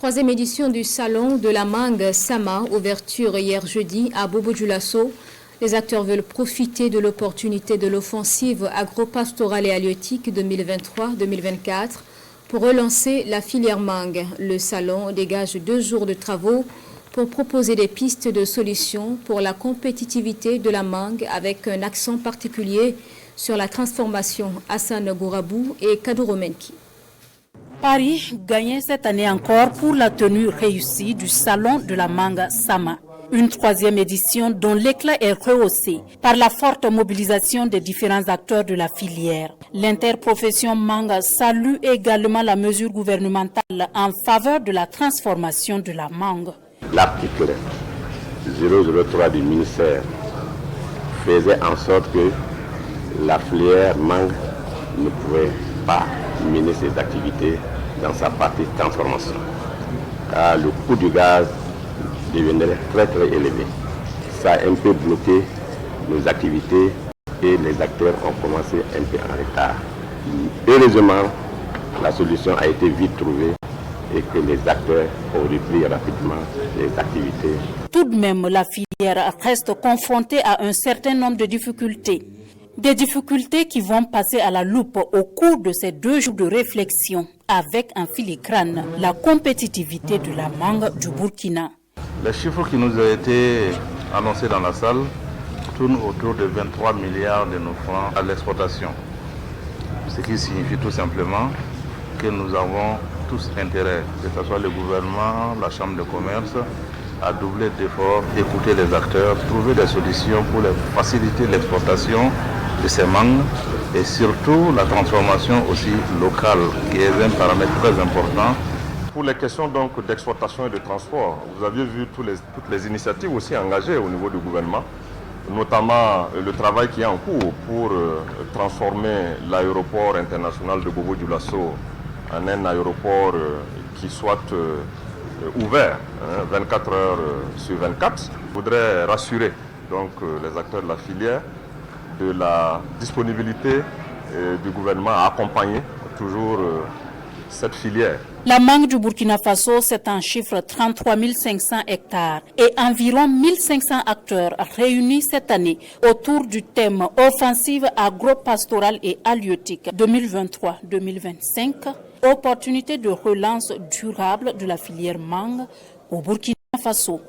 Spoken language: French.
Troisième édition du Salon de la mangue Sama, ouverture hier jeudi à Bobo-Dioulasso. Les acteurs veulent profiter de l'opportunité de l'offensive agro-pastorale et halieutique 2023-2024 pour relancer la filière mangue. Le salon dégage 2 jours de travaux pour proposer des pistes de solutions pour la compétitivité de la mangue avec un accent particulier sur la transformation. Hassan Gourabou et Kaduro Menki. Paris gagnait cette année encore pour la tenue réussie du Salon de la mangue Sama. Une 3e édition dont l'éclat est rehaussé par la forte mobilisation des différents acteurs de la filière. L'interprofession mangue salue également la mesure gouvernementale en faveur de la transformation de la mangue. L'article 003 du ministère faisait en sorte que la filière mangue ne pouvait pas mener ses activités dans sa partie transformation. Car le coût du gaz devenait très élevé. Ça a un peu bloqué nos activités et les acteurs ont commencé un peu en retard. Heureusement, la solution a été vite trouvée et que les acteurs ont repris rapidement les activités. Tout de même, la filière reste confrontée à un certain nombre de difficultés. Des difficultés qui vont passer à la loupe au cours de ces 2 jours de réflexion avec en filigrane la compétitivité de la mangue du Burkina. Les chiffres qui nous ont été annoncés dans la salle tournent autour de 23 milliards de nos francs à l'exportation. Ce qui signifie tout simplement que nous avons tous intérêt, que ce soit le gouvernement, la chambre de commerce, à doubler d'efforts, écouter les acteurs, trouver des solutions pour faciliter l'exportation de ces mangues et surtout la transformation aussi locale qui est un paramètre très important. Pour les questions donc d'exportation et de transport, vous aviez vu toutes les initiatives aussi engagées au niveau du gouvernement, notamment le travail qui est en cours pour transformer l'aéroport international de Bobo-Dioulasso en un aéroport qui soit ouvert 24 heures sur 24. Je voudrais rassurer donc les acteurs de la filière de la disponibilité du gouvernement à accompagner toujours cette filière. La mangue du Burkina Faso, c'est en chiffre 33 500 hectares et environ 1500 acteurs réunis cette année autour du thème offensive agro-pastorale et halieutique 2023-2025, opportunité de relance durable de la filière mangue au Burkina Faso.